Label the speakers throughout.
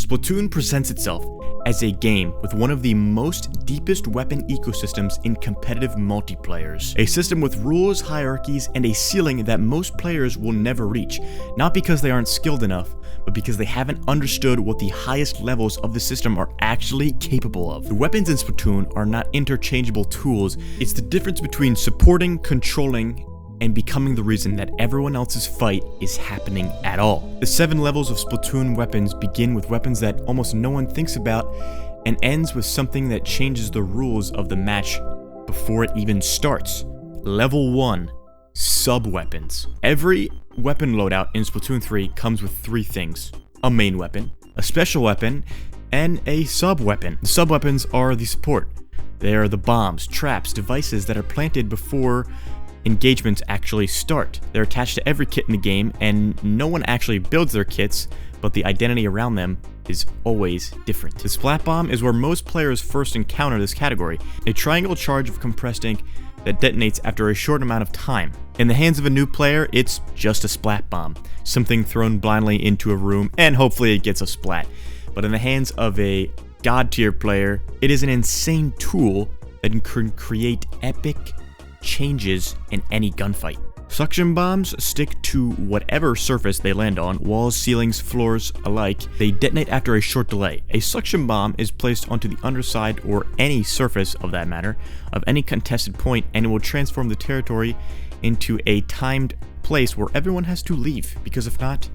Speaker 1: Splatoon presents itself as a game with one of the most deepest weapon ecosystems in competitive multiplayers. A system with rules, hierarchies, and a ceiling that most players will never reach, not because they aren't skilled enough, but because they haven't understood what the highest levels of the system are actually capable of. The weapons in Splatoon are not interchangeable tools, it's the difference between supporting, controlling, and becoming the reason that everyone else's fight is happening at all. The 7 levels of Splatoon weapons begin with weapons that almost no one thinks about and ends with something that changes the rules of the match before it even starts. Level 1. Sub-weapons. Every weapon loadout in Splatoon 3 comes with 3 things: a main weapon, a special weapon, and a sub-weapon. The sub-weapons are the support. They are the bombs, traps, devices that are planted before engagements actually start. They're attached to every kit in the game, and no one actually builds their kits, but the identity around them is always different. The Splat Bomb is where most players first encounter this category, a triangle charge of compressed ink that detonates after a short amount of time. In the hands of a new player, it's just a Splat Bomb, something thrown blindly into a room, and hopefully it gets a splat. But in the hands of a god tier player, it is an insane tool that can create epic changes in any gunfight. Suction bombs stick to whatever surface they land on, walls, ceilings, floors alike. They detonate after a short delay. A suction bomb is placed onto the underside, or any surface of that matter, of any contested point, and it will transform the territory into a timed place where everyone has to leave, because if not,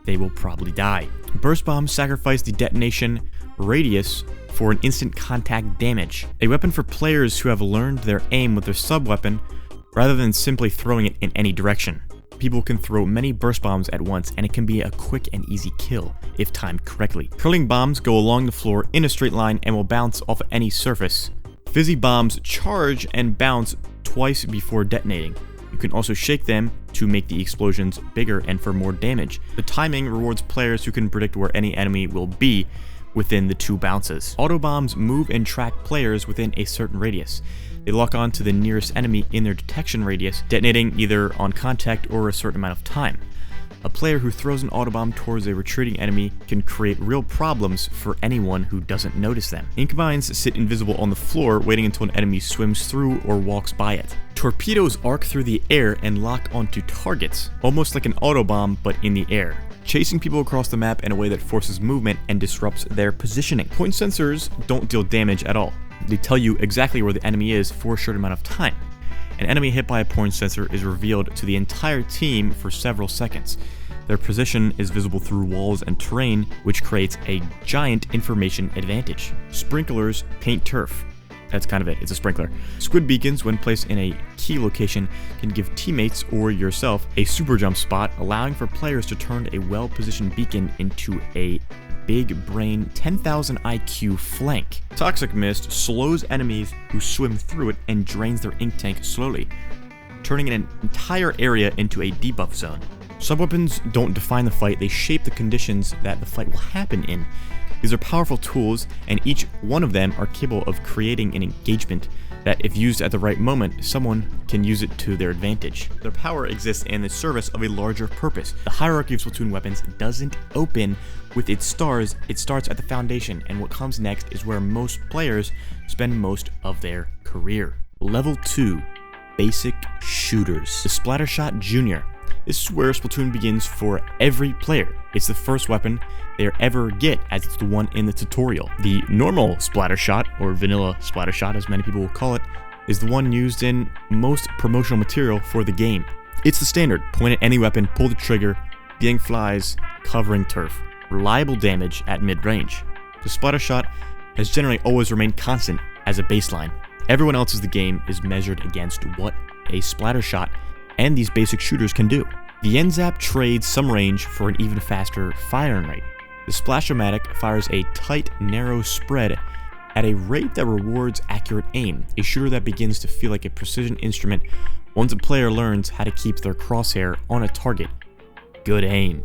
Speaker 1: they will probably die. Burst bombs sacrifice the detonation radius for an instant contact damage. A weapon for players who have learned their aim with their sub-weapon rather than simply throwing it in any direction. People can throw many burst bombs at once, and it can be a quick and easy kill if timed correctly. Curling bombs go along the floor in a straight line and will bounce off any surface. Fizzy bombs charge and bounce twice before detonating. You can also shake them to make the explosions bigger and for more damage. The timing rewards players who can predict where any enemy will be within the 2 bounces. Auto bombs move and track players within a certain radius. They lock on to the nearest enemy in their detection radius, detonating either on contact or a certain amount of time. A player who throws an auto bomb towards a retreating enemy can create real problems for anyone who doesn't notice them. Ink mines sit invisible on the floor, waiting until an enemy swims through or walks by it. Torpedoes arc through the air and lock onto targets, almost like an auto bomb but in the air, chasing people across the map in a way that forces movement and disrupts their positioning. Point sensors don't deal damage at all. They tell you exactly where the enemy is for a short amount of time. An enemy hit by a point sensor is revealed to the entire team for several seconds. Their position is visible through walls and terrain, which creates a giant information advantage. Sprinklers paint turf. That's kind of it, it's a sprinkler. Squid beacons, when placed in a key location, can give teammates or yourself a super jump spot, allowing for players to turn a well-positioned beacon into a big brain 10,000 IQ flank. Toxic mist slows enemies who swim through it and drains their ink tank slowly, turning an entire area into a debuff zone. Sub-weapons don't define the fight, they shape the conditions that the fight will happen in. These are powerful tools, and each one of them are capable of creating an engagement that, if used at the right moment, someone can use it to their advantage. Their power exists in the service of a larger purpose. The hierarchy of Splatoon weapons doesn't open with its stars, it starts at the foundation, and what comes next is where most players spend most of their career. Level 2. Basic Shooters. The Splattershot Jr. This is where Splatoon begins for every player. It's the first weapon they ever get, as it's the one in the tutorial. The normal Splattershot, or vanilla Splattershot as many people will call it, is the one used in most promotional material for the game. It's the standard: point at any weapon, pull the trigger, the ink flies, covering turf. Reliable damage at mid-range. The Splattershot has generally always remained constant as a baseline. Everyone else's the game is measured against what a Splattershot and these basic shooters can do. The NZAP trades some range for an even faster firing rate. The Splash-O-Matic fires a tight, narrow spread at a rate that rewards accurate aim, a shooter that begins to feel like a precision instrument once a player learns how to keep their crosshair on a target. Good aim.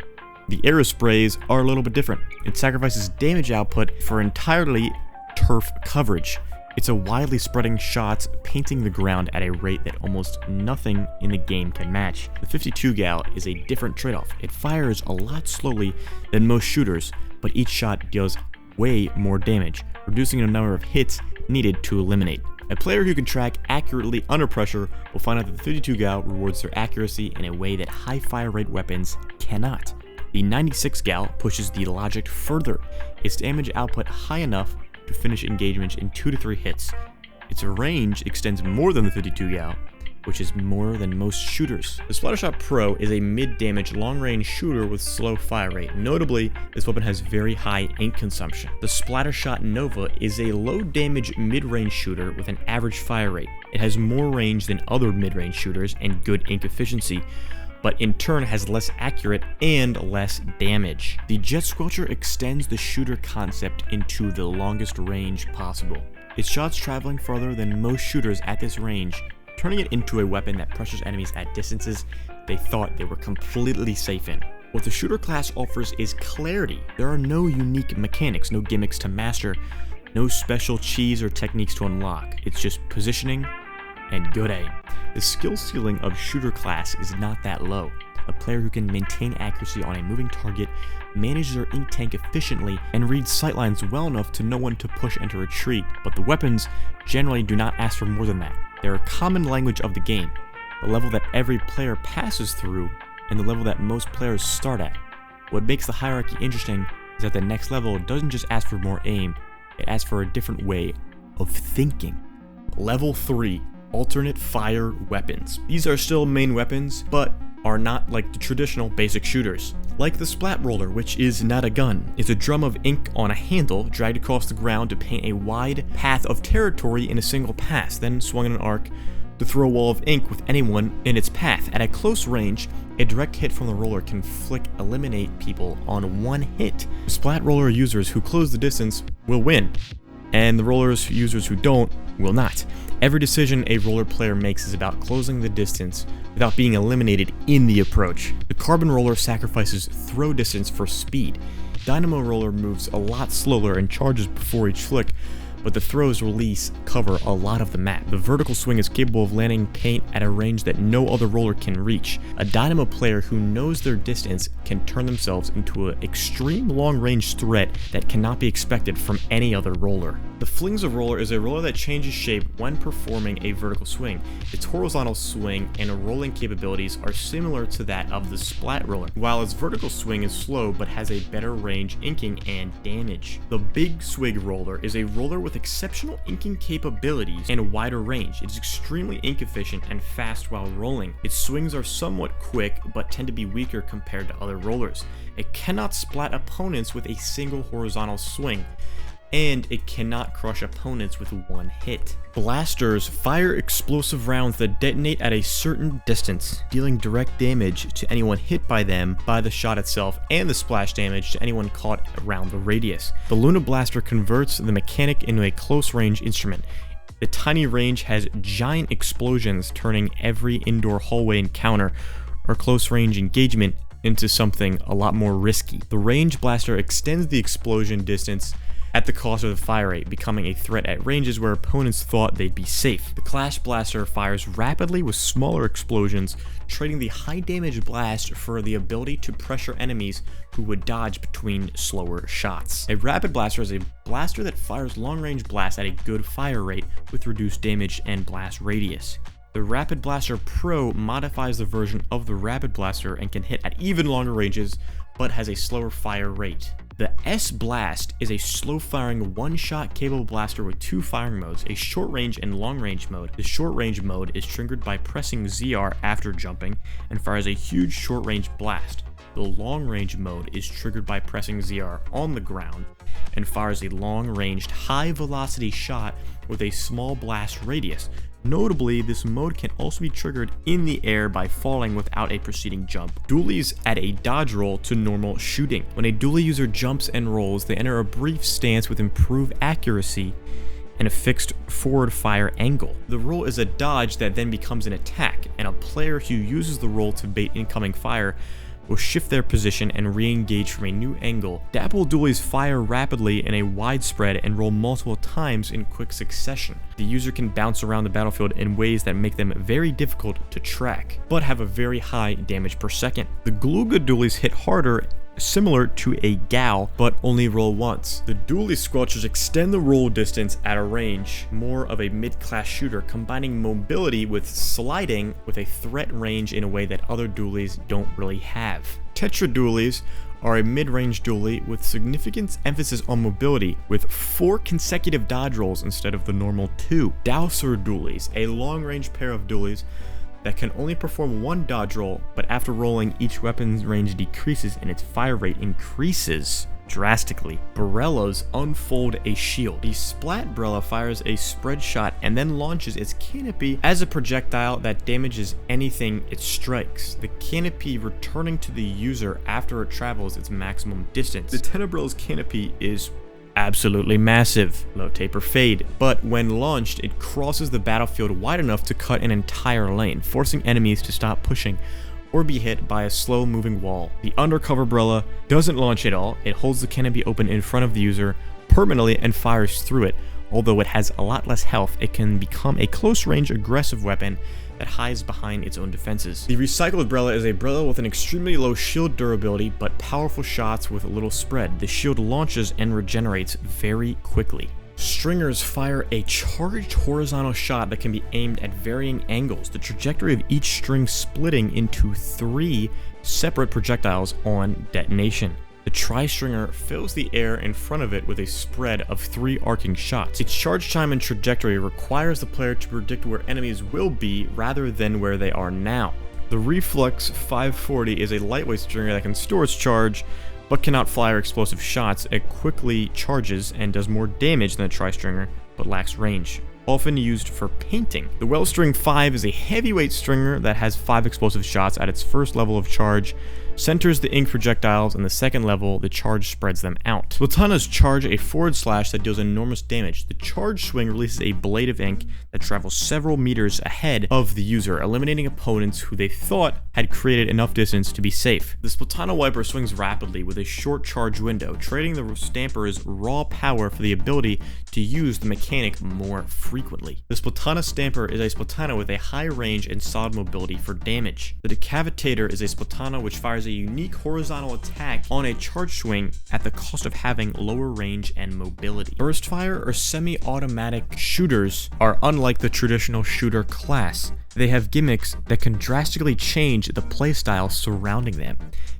Speaker 1: The Aerosprays are a little bit different. It sacrifices damage output for entirely turf coverage. It's a widely spreading shot, painting the ground at a rate that almost nothing in the game can match. The 52 gal is a different trade-off. It fires a lot slowly than most shooters, but each shot deals way more damage, reducing the number of hits needed to eliminate. A player who can track accurately under pressure will find out that the 52 gal rewards their accuracy in a way that high fire rate weapons cannot. The 96 gal pushes the logic further, its damage output high enough to finish engagements in 2 to 3 hits. Its range extends more than the 52 gal, which is more than most shooters. The Splattershot Pro is a mid-damage long-range shooter with slow fire rate. Notably, this weapon has very high ink consumption. The Splattershot Nova is a low-damage mid-range shooter with an average fire rate. It has more range than other mid-range shooters and good ink efficiency, but in turn has less accurate and less damage. The Jet Squelcher extends the shooter concept into the longest range possible. Its shots traveling farther than most shooters at this range, turning it into a weapon that pressures enemies at distances they thought they were completely safe in. What the shooter class offers is clarity. There are no unique mechanics, no gimmicks to master, no special cheese or techniques to unlock. It's just positioning and good aim. The skill ceiling of shooter class is not that low. A player who can maintain accuracy on a moving target, manage their ink tank efficiently, and read sightlines well enough to know when to push and to retreat, but the weapons generally do not ask for more than that. They're a common language of the game, the level that every player passes through, and the level that most players start at. What makes the hierarchy interesting is that the next level doesn't just ask for more aim, it asks for a different way of thinking. Level 3, alternate fire weapons. These are still main weapons, but are not like the traditional basic shooters. Like the Splat Roller, which is not a gun. It's a drum of ink on a handle dragged across the ground to paint a wide path of territory in a single pass, then swung in an arc to throw a wall of ink with anyone in its path. At a close range, a direct hit from the roller can eliminate people on one hit. The Splat Roller users who close the distance will win, and the rollers users who don't will not. Every decision a roller player makes is about closing the distance without being eliminated in the approach. The Carbon Roller sacrifices throw distance for speed. Dynamo Roller moves a lot slower and charges before each flick, but the throws release cover a lot of the map. The Vertical Swing is capable of landing paint at a range that no other roller can reach. A Dynamo player who knows their distance can turn themselves into an extreme long-range threat that cannot be expected from any other roller. The Flingza Roller is a roller that changes shape when performing a vertical swing. Its horizontal swing and rolling capabilities are similar to that of the Splat Roller, while its vertical swing is slow but has a better range inking and damage. The Big Swig Roller is a roller with exceptional inking capabilities and a wider range. It is extremely ink efficient and fast while rolling. Its swings are somewhat quick but tend to be weaker compared to other rollers. It cannot splat opponents with a single horizontal swing, and it cannot crush opponents with one hit. Blasters fire explosive rounds that detonate at a certain distance, dealing direct damage to anyone hit by them by the shot itself and the splash damage to anyone caught around the radius. The Luna Blaster converts the mechanic into a close range instrument. The tiny range has giant explosions, turning every indoor hallway encounter or close range engagement into something a lot more risky. The Range Blaster extends the explosion distance at the cost of the fire rate, becoming a threat at ranges where opponents thought they'd be safe. The Clash Blaster fires rapidly with smaller explosions, trading the high damage blast for the ability to pressure enemies who would dodge between slower shots. A Rapid Blaster is a blaster that fires long range blasts at a good fire rate with reduced damage and blast radius. The Rapid Blaster Pro modifies the version of the Rapid Blaster and can hit at even longer ranges, but has a slower fire rate. The S-Blast is a slow-firing, one-shot capable blaster with 2 firing modes, a short-range and long-range mode. The short-range mode is triggered by pressing ZR after jumping and fires a huge short-range blast. The long-range mode is triggered by pressing ZR on the ground and fires a long-ranged, high-velocity shot with a small blast radius. Notably, this mode can also be triggered in the air by falling without a preceding jump. Dualies add a dodge roll to normal shooting. When a dualie user jumps and rolls, they enter a brief stance with improved accuracy and a fixed forward fire angle. The roll is a dodge that then becomes an attack, and a player who uses the roll to bait incoming fire will shift their position and re-engage from a new angle. Dapple dualies fire rapidly in a widespread and roll multiple times in quick succession. The user can bounce around the battlefield in ways that make them very difficult to track, but have a very high damage per second. The Glooga dualies hit harder similar to a Gao, but only roll once. The dually squelchers extend the roll distance at a range, more of a mid-class shooter, combining mobility with sliding with a threat range in a way that other dualies don't really have. Tetra dualies are a mid-range dually with significant emphasis on mobility, with 4 consecutive dodge rolls instead of the normal 2. Dowser dualies, a long-range pair of dualies that can only perform 1 dodge roll, but after rolling, each weapon's range decreases and its fire rate increases drastically. Barellas unfold a shield. The Splat Barella fires a spread shot and then launches its canopy as a projectile that damages anything it strikes, the canopy returning to the user after it travels its maximum distance. The Tenebrel's canopy is absolutely massive, low taper fade, but when launched, it crosses the battlefield wide enough to cut an entire lane, forcing enemies to stop pushing or be hit by a slow-moving wall. The Undercover Barella doesn't launch at all. It holds the canopy open in front of the user permanently and fires through it. Although it has a lot less health, it can become a close-range aggressive weapon that hides behind its own defenses. The Recycled Barella is a Barella with an extremely low shield durability, but powerful shots with little spread. The shield launches and regenerates very quickly. Stringers fire a charged horizontal shot that can be aimed at varying angles, the trajectory of each string splitting into 3 separate projectiles on detonation. The Tri-Stringer fills the air in front of it with a spread of 3 arcing shots. Its charge time and trajectory requires the player to predict where enemies will be rather than where they are now. The Reflex 540 is a lightweight stringer that can store its charge, but cannot fire explosive shots. It quickly charges and does more damage than the Tri-Stringer, but lacks range. Often used for painting. The Wellstring 5 is a heavyweight stringer that has 5 explosive shots at its first level of charge, centers the ink projectiles, and the second level, the charge spreads them out. Splatanas charge a forward slash that deals enormous damage. The charge swing releases a blade of ink that travels several meters ahead of the user, eliminating opponents who they thought had created enough distance to be safe. The Splatana Wiper swings rapidly with a short charge window, trading the Stamper's raw power for the ability to use the mechanic more frequently. The Splatana Stamper is a Splatana with a high range and solid mobility for damage. The Decavitator is a Splatana which fires a unique horizontal attack on a charge swing at the cost of having lower range and mobility. Burst fire or semi-automatic shooters are unlike the traditional shooter class. They have gimmicks that can drastically change the playstyle surrounding them.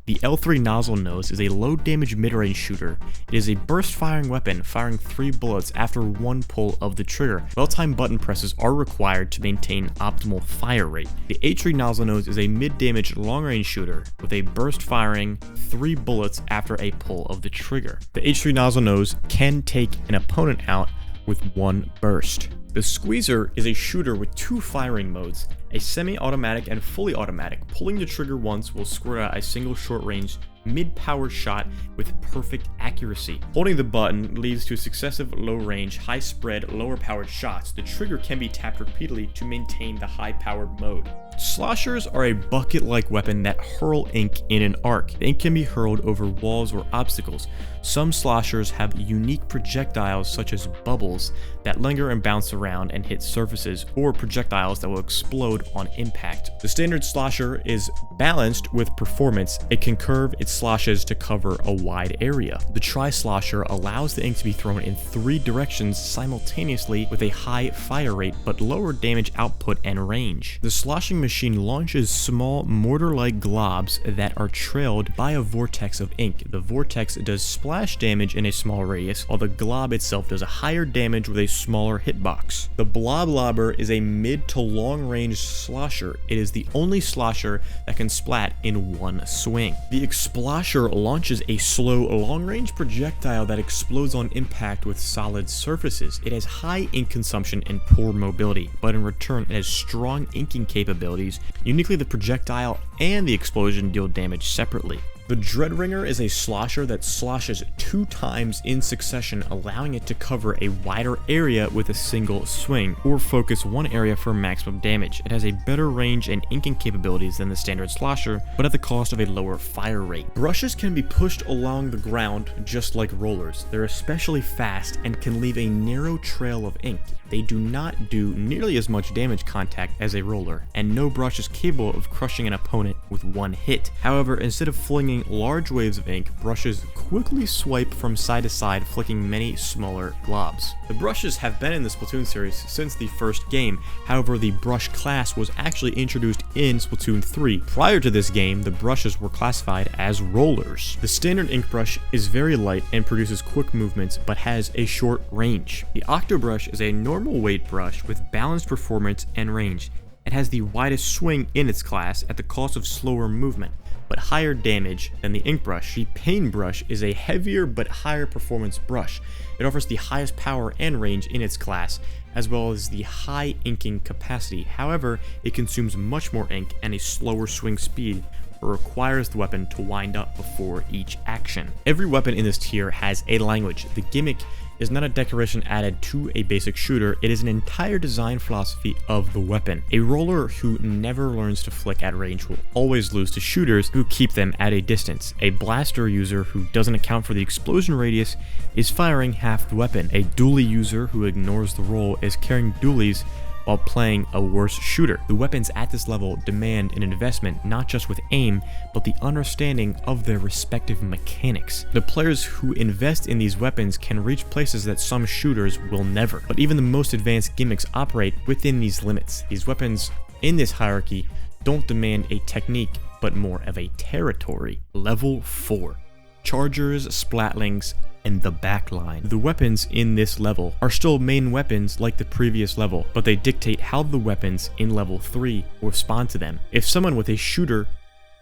Speaker 1: The L3 nozzle nose is a low damage mid-range shooter. It is a burst firing weapon, firing 3 bullets after 1 pull of the trigger. Well-timed button presses are required to maintain optimal fire rate. The H3 nozzle nose is a mid-damage long-range shooter with a burst firing 3 bullets after a pull of the trigger. The H3 nozzle nose can take an opponent out with 1 burst. The Squeezer is a shooter with 2 firing modes, a semi-automatic and fully automatic. Pulling the trigger once will squirt out a single short-range, mid-powered shot with perfect accuracy. Holding the button leads to successive low-range, high-spread, lower-powered shots. The trigger can be tapped repeatedly to maintain the high-powered mode. Sloshers are a bucket-like weapon that hurl ink in an arc. The ink can be hurled over walls or obstacles. Some sloshers have unique projectiles such as bubbles that linger and bounce around and hit surfaces, or projectiles that will explode on impact. The standard slosher is balanced with performance. It can curve its sloshes to cover a wide area. The Tri-Slosher allows the ink to be thrown in 3 directions simultaneously with a high fire rate but lower damage output and range. The sloshing machine launches small mortar-like globs that are trailed by a vortex of ink. The vortex does splash damage in a small radius, while the glob itself does a higher damage with a smaller hitbox. The Blob Lobber is a mid to long range slosher. It is the only slosher that can splat in 1 swing. The Explosher launches a slow long range projectile that explodes on impact with solid surfaces. It has high ink consumption and poor mobility, but in return it has strong inking capabilities. Uniquely, the projectile and the explosion deal damage separately. The Dreadringer is a slosher that sloshes 2 times in succession, allowing it to cover a wider area with a single swing, or focus one area for maximum damage. It has a better range and inking capabilities than the standard slosher, but at the cost of a lower fire rate. Brushes can be pushed along the ground just like rollers. They're especially fast and can leave a narrow trail of ink. They do not do nearly as much damage contact as a roller, and no brush is capable of crushing an opponent with 1 hit. However, instead of flinging Spraying large waves of ink, brushes quickly swipe from side to side, flicking many smaller globs. The brushes have been in the Splatoon series since the first game, however the brush class was actually introduced in Splatoon 3. Prior to this game, the brushes were classified as rollers. The standard ink brush is very light and produces quick movements, but has a short range. The Octo brush is a normal weight brush with balanced performance and range. It has the widest swing in its class at the cost of slower movement, but higher damage than the ink brush. The Pain brush is a heavier but higher performance brush. It offers the highest power and range in its class, as well as the high inking capacity. However, it consumes much more ink and a slower swing speed, or requires the weapon to wind up before each action. Every weapon in this tier has a language. The Gimmick is not a decoration added to a basic shooter, it is an entire design philosophy of the weapon. A roller who never learns to flick at range will always lose to shooters who keep them at a distance. A blaster user who doesn't account for the explosion radius is firing half the weapon. A dually user who ignores the roll is carrying dualies while playing a worse shooter. The weapons at this level demand an investment not just with aim, but the understanding of their respective mechanics. The players who invest in these weapons can reach places that some shooters will never, but even the most advanced gimmicks operate within these limits. These weapons in this hierarchy don't demand a technique, but more of a territory. Level 4. Chargers, splatlings, and the backline. The weapons in this level are still main weapons like the previous level, but they dictate how the weapons in level 3 respond to them. If someone with a shooter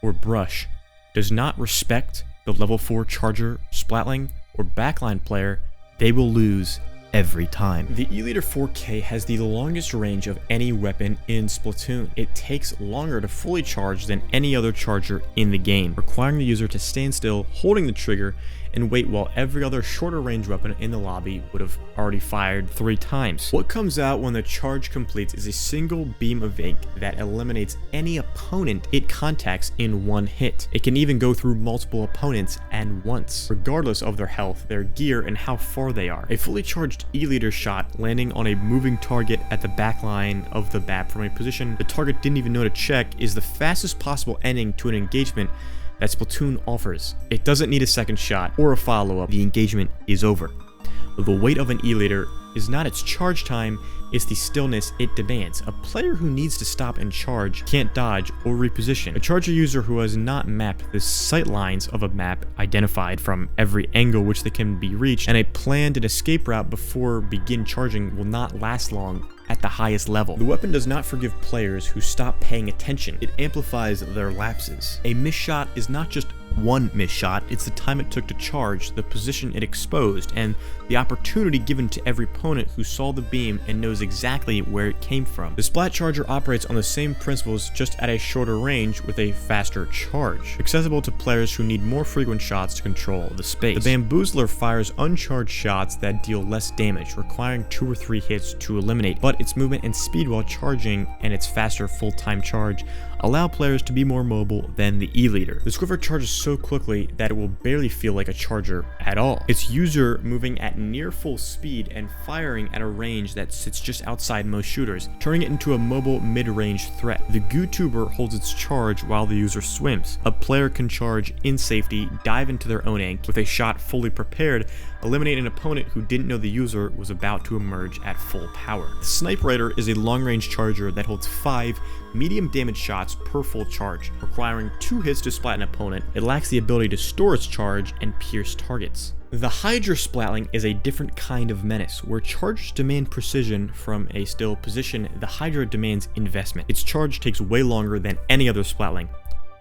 Speaker 1: or brush does not respect the level 4 charger, splatling, or backline player, they will lose every time. The E-Liter 4K has the longest range of any weapon in Splatoon. It takes longer to fully charge than any other charger in the game, requiring the user to stand still, holding the trigger, and wait while every other shorter range weapon in the lobby would have already fired 3 times. What comes out when the charge completes is a single beam of ink that eliminates any opponent it contacts in one hit. It can even go through multiple opponents and once, regardless of their health, their gear, and how far they are. A fully charged E-Liter shot landing on a moving target at the backline of the map from a position the target didn't even know to check is the fastest possible ending to an engagement that Splatoon offers. It doesn't need a second shot or a follow-up. The engagement is over. The weight of an E-Liter is not its charge time, it's the stillness it demands. A player who needs to stop and charge can't dodge or reposition. A charger user who has not mapped the sight lines of a map identified from every angle which they can be reached, and a planned and escape route before begin charging will not last long at the highest level. The weapon does not forgive players who stop paying attention. It amplifies their lapses. A missed shot is not just one missed shot, it's the time it took to charge, the position it exposed, and the opportunity given to every opponent who saw the beam and knows exactly where it came from. The Splat Charger operates on the same principles, just at a shorter range with a faster charge, accessible to players who need more frequent shots to control the space. The Bamboozler fires uncharged shots that deal less damage, requiring 2 or 3 hits to eliminate, but its movement and speed while charging and its faster full-time charge allow players to be more mobile than the E-Liter. The Squiffer charges so quickly that it will barely feel like a charger at all. Its user moving at near full speed and firing at a range that sits just outside most shooters, turning it into a mobile mid-range threat. The GooTuber holds its charge while the user swims. A player can charge in safety, dive into their own ink with a shot fully prepared, eliminate an opponent who didn't know the user was about to emerge at full power. The Sniper Raider is a long-range charger that holds 5 medium damage shots per full charge, requiring 2 hits to splat an opponent. It lacks the ability to store its charge and pierce targets. The Hydra Splatling is a different kind of menace. Where charges demand precision from a still position, the Hydra demands investment. Its charge takes way longer than any other Splatling,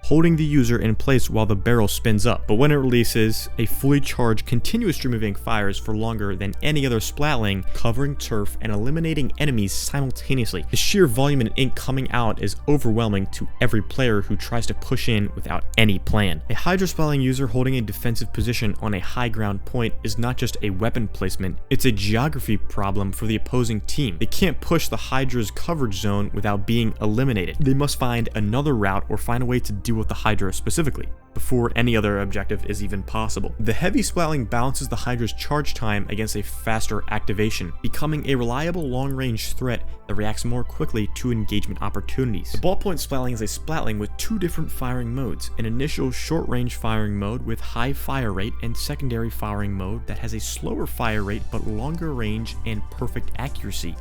Speaker 1: holding the user in place while the barrel spins up. But when it releases, a fully charged continuous stream of ink fires for longer than any other splatling, covering turf and eliminating enemies simultaneously. The sheer volume of ink coming out is overwhelming to every player who tries to push in without any plan. A Hydra splatling user holding a defensive position on a high ground point is not just a weapon placement, it's a geography problem for the opposing team. They can't push the Hydra's coverage zone without being eliminated. They must find another route or find a way to do deal with the Hydra specifically, before any other objective is even possible. The heavy splatling balances the Hydra's charge time against a faster activation, becoming a reliable long-range threat that reacts more quickly to engagement opportunities. The ballpoint splatling is a splatling with two different firing modes, an initial short-range firing mode with high fire rate and secondary firing mode that has a slower fire rate but longer range and perfect accuracy.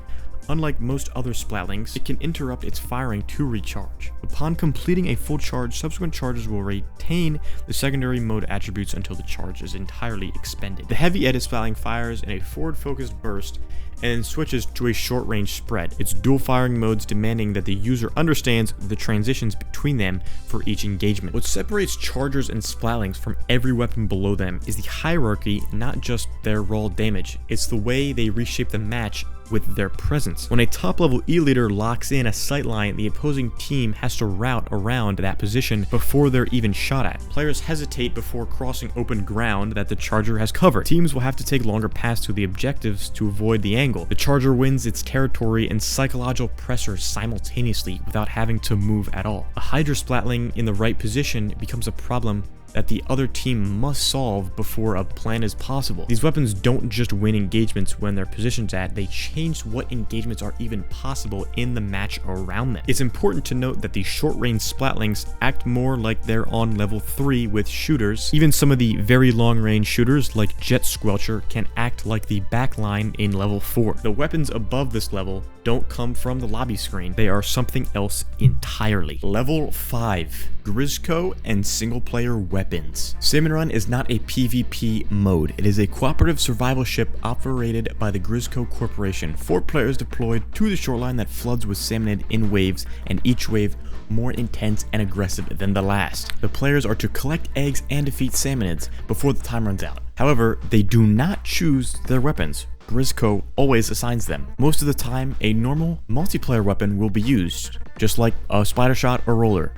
Speaker 1: Unlike most other splatlings, it can interrupt its firing to recharge. Upon completing a full charge, subsequent charges will retain the secondary mode attributes until the charge is entirely expended. The heavy edit splatling fires in a forward-focused burst and then switches to a short-range spread, its dual firing modes demanding that the user understands the transitions between them for each engagement. What separates chargers and splatlings from every weapon below them is the hierarchy, not just their raw damage. It's the way they reshape the match with their presence. When a top-level E-leader locks in a sightline, the opposing team has to route around that position before they're even shot at. Players hesitate before crossing open ground that the charger has covered. Teams will have to take longer paths to the objectives to avoid the angle. The charger wins its territory and psychological pressure simultaneously without having to move at all. A Hydra splatling in the right position becomes a problem that the other team must solve before a plan is possible. These weapons don't just win engagements when they're positioned at, they change what engagements are even possible in the match around them. It's important to note that the short-range splatlings act more like they're on level 3 with shooters. Even some of the very long-range shooters like Jet Squelcher can act like the backline in level 4. The weapons above this level don't come from the lobby screen, they are something else entirely. Level 5. Grizzco and single-player weapons. Salmon Run is not a PvP mode. It is a cooperative survival ship operated by the Grizzco Corporation. 4 players deployed to the shoreline that floods with salmonid in waves, and each wave more intense and aggressive than the last. The players are to collect eggs and defeat salmonids before the time runs out. However, they do not choose their weapons. Grizzco always assigns them. Most of the time, a normal multiplayer weapon will be used, just like a spider shot or roller.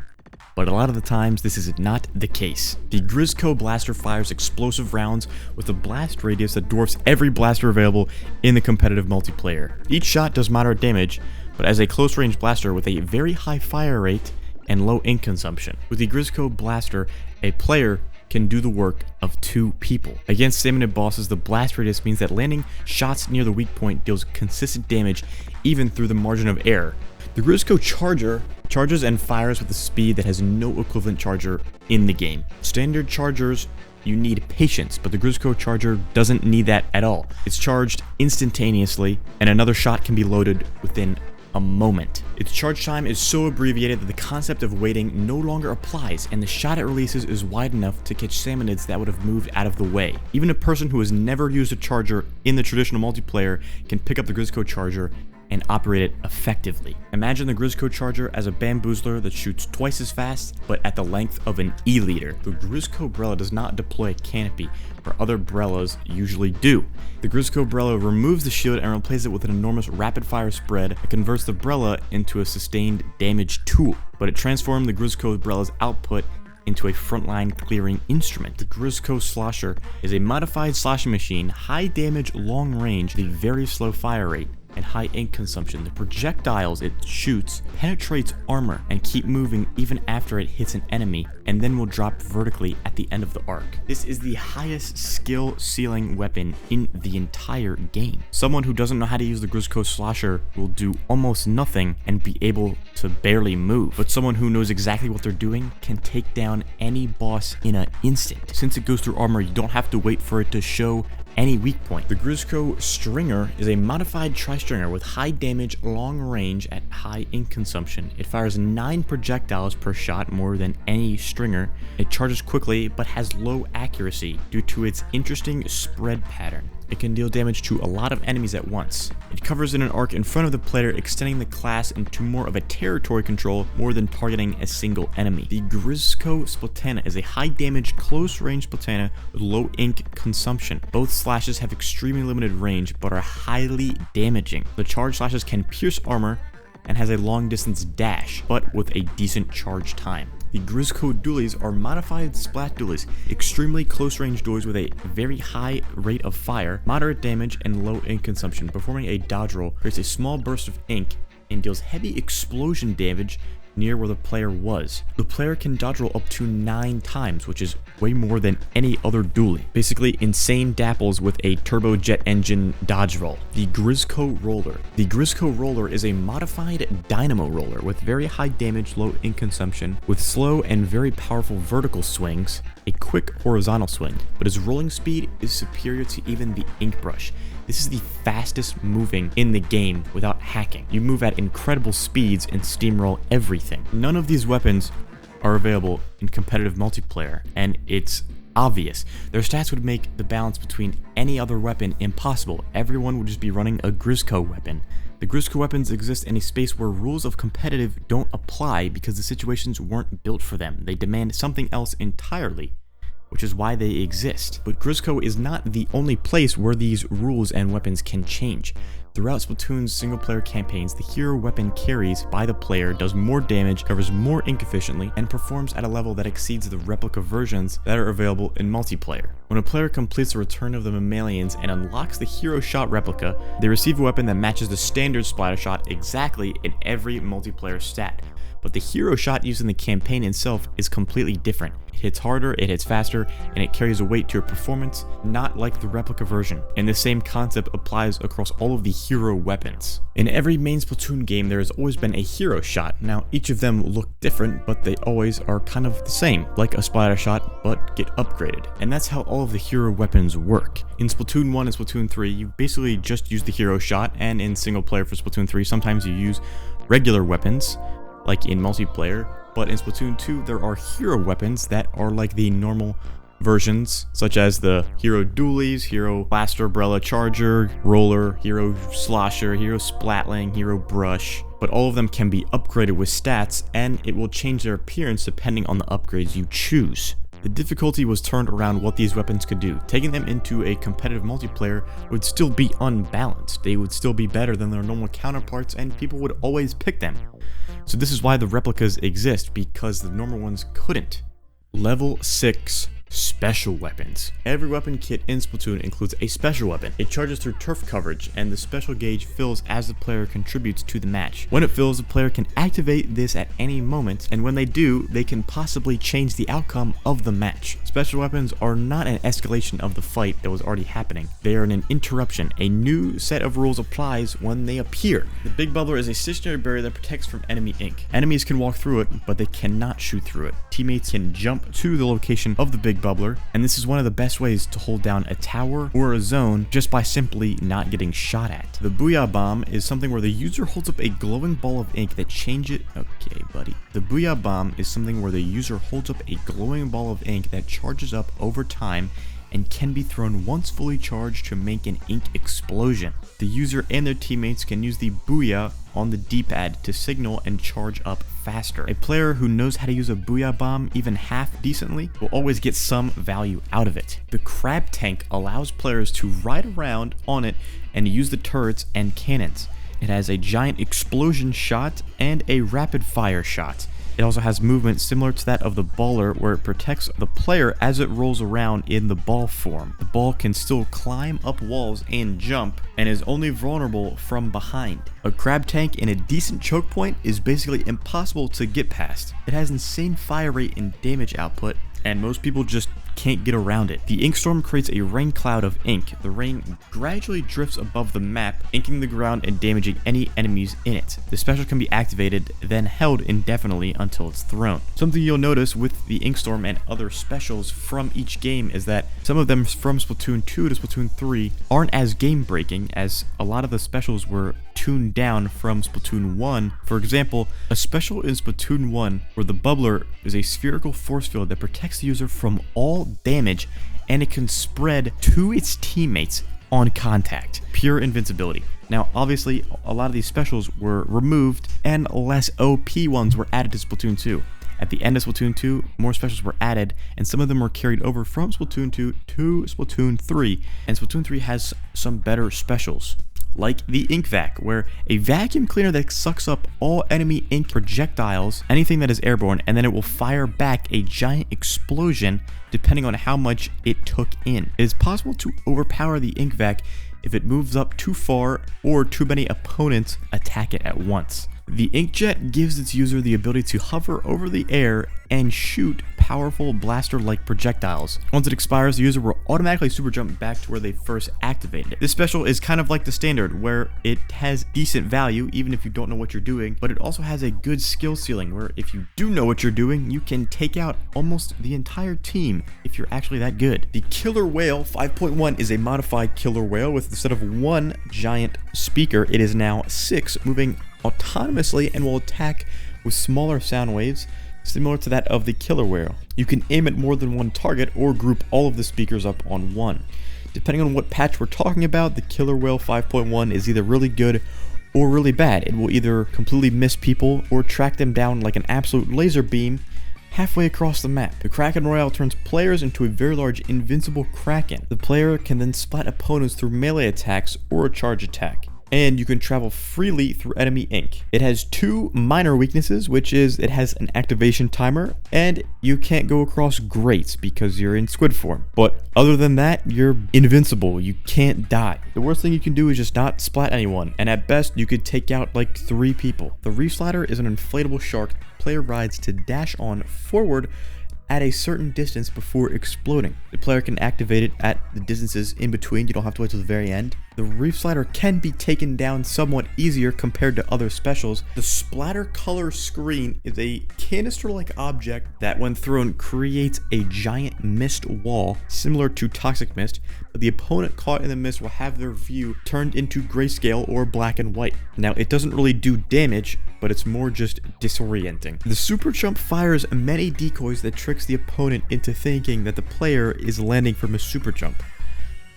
Speaker 1: But a lot of the times, this is not the case. The Grizzco blaster fires explosive rounds with a blast radius that dwarfs every blaster available in the competitive multiplayer. Each shot does moderate damage, but as a close-range blaster with a very high fire rate and low ink consumption. With the Grizzco blaster, a player can do the work of 2 people. Against salmonid bosses, the blast radius means that landing shots near the weak point deals consistent damage even through the margin of error. The Grizzco charger charges and fires with a speed that has no equivalent charger in the game. Standard chargers, you need patience, but the Grizzco charger doesn't need that at all. It's charged instantaneously, and another shot can be loaded within a moment. Its charge time is so abbreviated that the concept of waiting no longer applies, and the shot it releases is wide enough to catch salmonids that would have moved out of the way. Even a person who has never used a charger in the traditional multiplayer can pick up the Grizzco charger and operate it effectively. Imagine the Grizzco charger as a bamboozler that shoots twice as fast, but at the length of an E-leader. The Grizzco Brella does not deploy a canopy, where other Brellas usually do. The Grizzco Brella removes the shield and replaces it with an enormous rapid-fire spread that converts the Brella into a sustained damage tool, but it transformed the Grizzco Brella's output into a frontline clearing instrument. The Grizzco Slosher is a modified sloshing machine, high damage, long range, with a very slow fire rate, and high ink consumption. The projectiles it shoots penetrates armor and keep moving even after it hits an enemy, and then will drop vertically at the end of the arc. This is the highest skill ceiling weapon in the entire game. Someone who doesn't know how to use the Grizzco Slosher will do almost nothing and be able to barely move, but someone who knows exactly what they're doing can take down any boss in an instant. Since it goes through armor, you don't have to wait for it to show any weak point. The Grizzco Stringer is a modified tri-stringer with high damage, long range at high ink consumption. It fires 9 projectiles per shot, more than any stringer. It charges quickly but has low accuracy due to its interesting spread pattern. It can deal damage to a lot of enemies at once. It covers in an arc in front of the player, extending the class into more of a territory control more than targeting a single enemy. The Grizzco Splatana is a high damage, close range Splatana with low ink consumption. Both slashes have extremely limited range but are highly damaging. The charge slashes can pierce armor and has a long distance dash, but with a decent charge time. The Grizzco Dualies are modified splat dualies, extremely close range dualies with a very high rate of fire, moderate damage, and low ink consumption. Performing a dodge roll creates a small burst of ink and deals heavy explosion damage near where the player was. The player can dodge roll up to 9 times, which is way more than any other dually. Basically, insane dapples with a turbojet engine dodge roll. The grizzco roller. The grizzco roller is a modified dynamo roller with very high damage, low ink consumption, with slow and very powerful vertical swings, a quick horizontal swing, but his rolling speed is superior to even the ink brush. This is the fastest moving in the game without hacking. You move at incredible speeds and steamroll everything. None of these weapons are available in competitive multiplayer, and it's obvious. Their stats would make the balance between any other weapon impossible. Everyone would just be running a grizzco weapon. The grizzco weapons exist in a space where rules of competitive don't apply because the situations weren't built for them. They demand something else entirely, which is why they exist. But grizzco is not the only place where these rules and weapons can change. Throughout Splatoon's single-player campaigns, the hero weapon carries by the player does more damage, covers more ink efficiently, and performs at a level that exceeds the replica versions that are available in multiplayer. When a player completes the Return of the Mammalians and unlocks the Hero Shot replica, they receive a weapon that matches the standard splatter shot exactly in every multiplayer stat. But the hero shot used in the campaign itself is completely different. It hits harder, it hits faster, and it carries a weight to your performance, not like the replica version. And the same concept applies across all of the hero weapons. In every main Splatoon game, there has always been a hero shot. Now, each of them look different, but they always are kind of the same, like a splatter shot, but get upgraded. And that's how all of the hero weapons work. In Splatoon 1 and Splatoon 3, you basically just use the hero shot, and in single player for Splatoon 3, sometimes you use regular weapons, like in multiplayer, but in Splatoon 2 there are hero weapons that are like the normal versions, such as the hero dualies, hero blaster umbrella charger, roller, hero slosher, hero splatling, hero brush, but all of them can be upgraded with stats, and it will change their appearance depending on the upgrades you choose. The difficulty was turned around what these weapons could do. Taking them into a competitive multiplayer would still be unbalanced. They would still be better than their normal counterparts, and people would always pick them. So this is why the replicas exist, because the normal ones couldn't. Level 6 Special Weapons. Every weapon kit in Splatoon includes a special weapon. It charges through turf coverage, and the special gauge fills as the player contributes to the match. When it fills, the player can activate this at any moment, and when they do, they can possibly change the outcome of the match. Special weapons are not an escalation of the fight that was already happening. They are an interruption. A new set of rules applies when they appear. The Big Bubbler is a stationary barrier that protects from enemy ink. Enemies can walk through it, but they cannot shoot through it. Teammates can jump to the location of the Big Bubbler, and this is one of the best ways to hold down a tower or a zone just by simply not getting shot at. The Booyah Bomb is something where the user holds up a glowing ball of ink that changes... Okay, buddy. The Booyah Bomb is something where the user holds up a glowing ball of ink that charges up over time and can be thrown once fully charged to make an ink explosion. The user and their teammates can use the Booyah on the D-pad to signal and charge up faster. A player who knows how to use a Booyah Bomb even half decently will always get some value out of it. The Crab Tank allows players to ride around on it and use the turrets and cannons. It has a giant explosion shot and a rapid fire shot. It also has movement similar to that of the baller, where it protects the player as it rolls around in the ball form. The ball can still climb up walls and jump, and is only vulnerable from behind. A crab tank in a decent choke point is basically impossible to get past. It has insane fire rate and damage output, and most people just can't get around it. The ink storm creates a rain cloud of ink. The rain gradually drifts above the map, inking the ground and damaging any enemies in it. The special can be activated, then held indefinitely until it's thrown. Something you'll notice with the ink storm and other specials from each game is that some of them from Splatoon 2 to Splatoon 3 aren't as game breaking, as a lot of the specials were tuned down from Splatoon 1. For example, a special in Splatoon 1 where the bubbler is a spherical force field that protects the user from all damage, and it can spread to its teammates on contact. Pure invincibility. Now, obviously, a lot of these specials were removed, and less OP ones were added to Splatoon 2. At the end of Splatoon 2, more specials were added, and some of them were carried over from Splatoon 2 to Splatoon 3, and Splatoon 3 has some better specials, like the Ink Vac, where a vacuum cleaner that sucks up all enemy ink projectiles, anything that is airborne, and then it will fire back a giant explosion depending on how much it took in. It is possible to overpower the Ink Vac if it moves up too far or too many opponents attack it at once. The inkjet gives its user the ability to hover over the air and shoot powerful blaster-like projectiles. Once it expires, the user will automatically super jump back to where they first activated it. This special is kind of like the standard, where it has decent value even if you don't know what you're doing, but it also has a good skill ceiling where if you do know what you're doing, you can take out almost the entire team if you're actually that good. The Killer Whale 5.1 is a modified killer whale with, instead of one giant speaker, it is now 6, moving autonomously and will attack with smaller sound waves similar to that of the killer whale. You can aim at more than one target or group all of the speakers up on one. Depending on what patch we're talking about, the Killer Whale 5.1 is either really good or really bad. It will either completely miss people or track them down like an absolute laser beam halfway across the map. The Kraken Royale turns players into a very large invincible kraken. The player can then splat opponents through melee attacks or a charge attack, and you can travel freely through enemy ink. It has 2 minor weaknesses, which is it has an activation timer, and you can't go across grates because you're in squid form. But other than that, you're invincible. You can't die. The worst thing you can do is just not splat anyone, and at best, you could take out like 3 people. The Reef Slider is an inflatable shark player rides to dash on forward at a certain distance before exploding. The player can activate it at the distances in between. You don't have to wait till the very end. The Reef Slider can be taken down somewhat easier compared to other specials. The Splatter Color Screen is a canister-like object that, when thrown, creates a giant mist wall similar to Toxic Mist, but the opponent caught in the mist will have their view turned into grayscale or black and white. Now, it doesn't really do damage, but it's more just disorienting. The Super Jump fires many decoys that tricks the opponent into thinking that the player is landing from a super jump.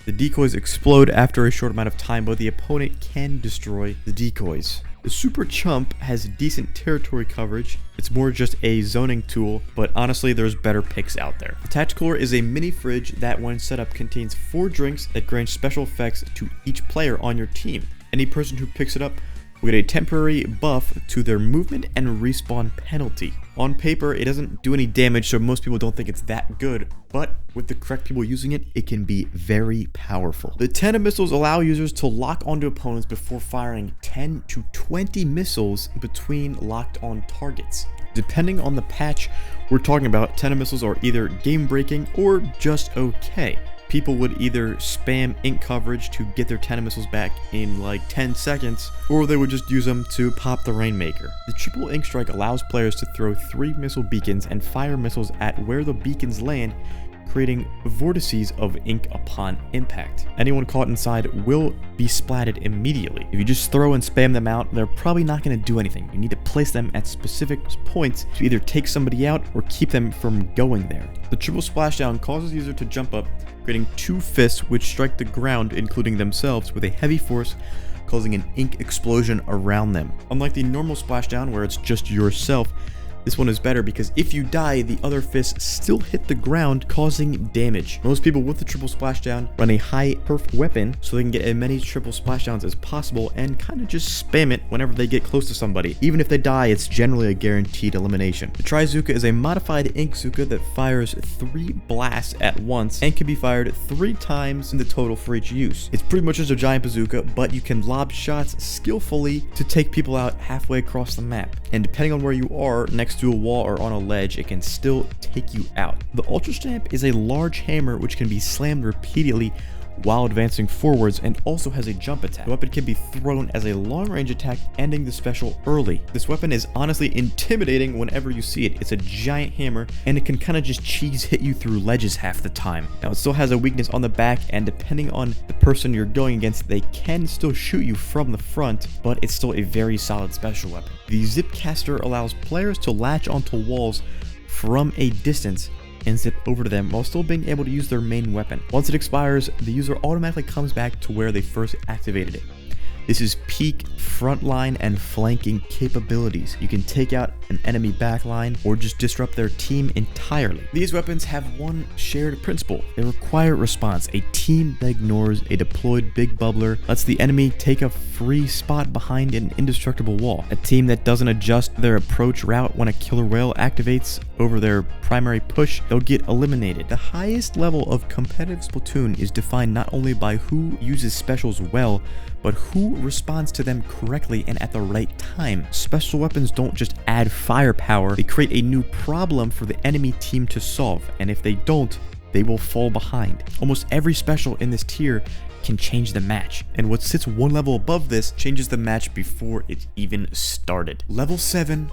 Speaker 1: The decoys explode after a short amount of time, but the opponent can destroy the decoys. The Super Chump has decent territory coverage. It's more just a zoning tool, but honestly, there's better picks out there. The Tacticolor is a mini fridge that, when set up, contains 4 drinks that grant special effects to each player on your team. Any person who picks it up will get a temporary buff to their movement and respawn penalty. On paper, it doesn't do any damage, so most people don't think it's that good, but with the correct people using it, it can be very powerful. The tandem missiles allow users to lock onto opponents before firing 10 to 20 missiles between locked on targets. Depending on the patch we're talking about, tandem missiles are either game-breaking or just okay. People would either spam ink coverage to get their tandem missiles back in like 10 seconds, or they would just use them to pop the Rainmaker. The triple ink strike allows players to throw 3 missile beacons and fire missiles at where the beacons land, creating vortices of ink upon impact. Anyone caught inside will be splatted immediately. If you just throw and spam them out, they're probably not going to do anything. You need to place them at specific points to either take somebody out or keep them from going there. The triple splashdown causes the user to jump up, creating 2 fists which strike the ground, including themselves, with a heavy force, causing an ink explosion around them. Unlike the normal splashdown where it's just yourself, this one is better because if you die, the other fists still hit the ground, causing damage. Most people with the triple splashdown run a high perf weapon so they can get as many triple splashdowns as possible and kind of just spam it whenever they get close to somebody. Even if they die, it's generally a guaranteed elimination. The Trizuka is a modified ink Zuka that fires 3 blasts at once and can be fired 3 times in the total for each use. It's pretty much just a giant bazooka, but you can lob shots skillfully to take people out halfway across the map. And depending on where you are, next to a wall or on a ledge, it can still take you out. The Ultra Stamp is a large hammer which can be slammed repeatedly while advancing forwards and also has a jump attack. The weapon can be thrown as a long-range attack, ending the special early. This weapon is honestly intimidating whenever you see it. It's a giant hammer and it can kind of just cheese hit you through ledges half the time. Now, it still has a weakness on the back, and depending on the person you're going against, they can still shoot you from the front, but it's still a very solid special weapon. The Zipcaster allows players to latch onto walls from a distance and zip over to them while still being able to use their main weapon. Once it expires, the user automatically comes back to where they first activated it. This is peak frontline and flanking capabilities. You can take out an enemy backline or just disrupt their team entirely. These weapons have one shared principle. They require response. A team that ignores a deployed big bubbler lets the enemy take a free spot behind an indestructible wall. A team that doesn't adjust their approach route when a killer whale activates over their primary push, they'll get eliminated. The highest level of competitive Splatoon is defined not only by who uses specials well, but who responds to them correctly and at the right time. Special weapons don't just add firepower, they create a new problem for the enemy team to solve, and if they don't, they will fall behind. Almost every special in this tier can change the match, and what sits one level above this changes the match before it even started. Level 7,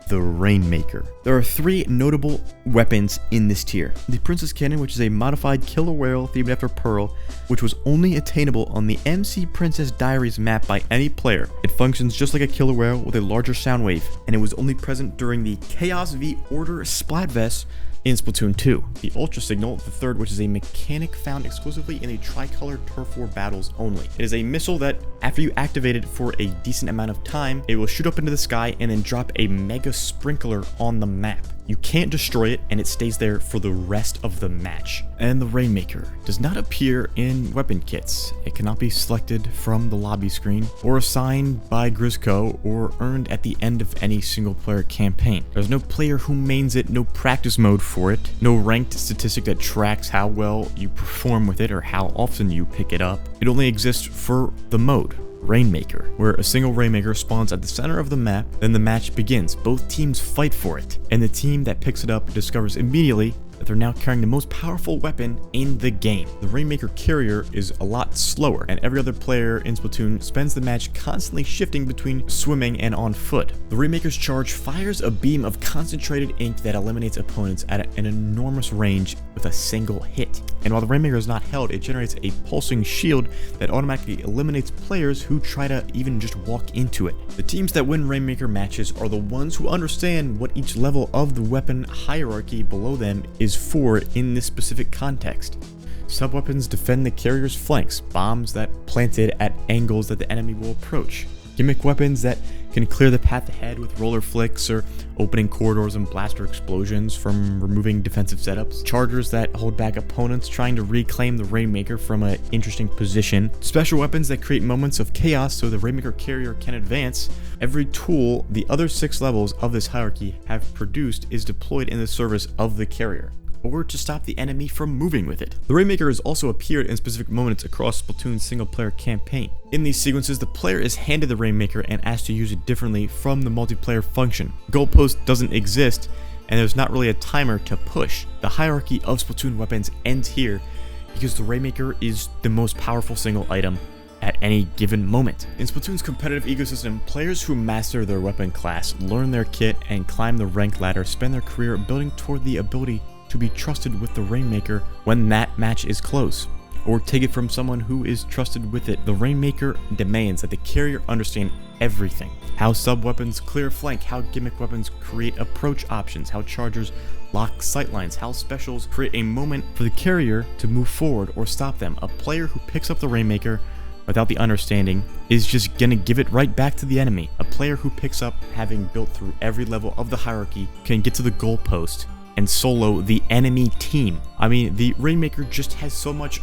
Speaker 1: the Rainmaker. There are 3 notable weapons in this tier. The Princess Cannon, which is a modified killer whale themed after Pearl, which was only attainable on the MC Princess Diaries map by any player. It functions just like a killer whale with a larger sound wave, and it was only present during the Chaos v Order Splatfest in Splatoon 2. The Ultra Signal, the third, which is a mechanic found exclusively in the tricolor turf war battles only. It is a missile that, after you activate it for a decent amount of time, it will shoot up into the sky and then drop a mega sprinkler on the map. You can't destroy it, and it stays there for the rest of the match. And the Rainmaker does not appear in weapon kits. It cannot be selected from the lobby screen, or assigned by grizzco, or earned at the end of any single player campaign. There's no player who mains it, no practice mode for it, no ranked statistic that tracks how well you perform with it or how often you pick it up. It only exists for the mode, Rainmaker, where a single Rainmaker spawns at the center of the map, then the match begins. Both teams fight for it, and the team that picks it up discovers immediately that they're now carrying the most powerful weapon in the game. The Rainmaker carrier is a lot slower, and every other player in Splatoon spends the match constantly shifting between swimming and on foot. The Rainmaker's charge fires a beam of concentrated ink that eliminates opponents at an enormous range with a single hit. And while the Rainmaker is not held, it generates a pulsing shield that automatically eliminates players who try to even just walk into it. The teams that win Rainmaker matches are the ones who understand what each level of the weapon hierarchy below them is for in this specific context. Sub-weapons defend the carrier's flanks, bombs that planted at angles that the enemy will approach. Gimmick weapons that can clear the path ahead with roller flicks or opening corridors and blaster explosions from removing defensive setups. Chargers that hold back opponents trying to reclaim the Rainmaker from an interesting position. Special weapons that create moments of chaos so the Rainmaker carrier can advance. Every tool the other 6 levels of this hierarchy have produced is deployed in the service of the carrier, or to stop the enemy from moving with it. The Rainmaker has also appeared in specific moments across Splatoon's single-player campaign. In these sequences, the player is handed the Rainmaker and asked to use it differently from the multiplayer function. Goalpost doesn't exist, and there's not really a timer to push. The hierarchy of Splatoon weapons ends here because the Rainmaker is the most powerful single item at any given moment. In Splatoon's competitive ecosystem, players who master their weapon class, learn their kit, and climb the rank ladder spend their career building toward the ability to be trusted with the Rainmaker when that match is close, or take it from someone who is trusted with it. The Rainmaker demands that the carrier understand everything. How sub-weapons clear flank, how gimmick weapons create approach options, how chargers lock sightlines, how specials create a moment for the carrier to move forward or stop them. A player who picks up the Rainmaker without the understanding is just gonna give it right back to the enemy. A player who picks up having built through every level of the hierarchy can get to the goalpost and solo the enemy team. I mean, the Rainmaker just has so much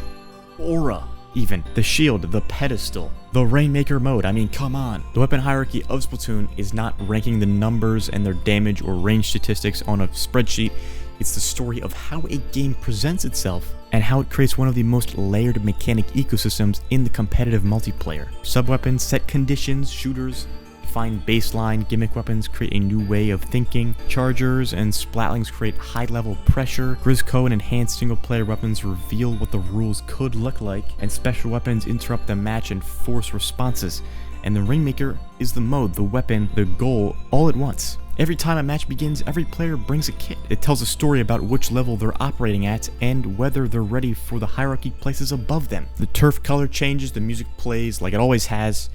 Speaker 1: aura. Even the shield, the pedestal, the Rainmaker mode, I mean, come on. The weapon hierarchy of Splatoon is not ranking the numbers and their damage or range statistics on a spreadsheet. It's the story of how a game presents itself and how it creates one of the most layered mechanic ecosystems in the competitive multiplayer. Sub-weapons set conditions, shooters define baseline, gimmick weapons create a new way of thinking, chargers and splatlings create high-level pressure, grizzco and enhanced single-player weapons reveal what the rules could look like, and special weapons interrupt the match and force responses. And the Rainmaker is the mode, the weapon, the goal, all at once. Every time a match begins, every player brings a kit. It tells a story about which level they're operating at and whether they're ready for the hierarchy places above them. The turf color changes, the music plays like it always has,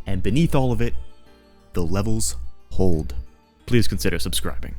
Speaker 1: and beneath all of it, the levels hold. Please consider subscribing.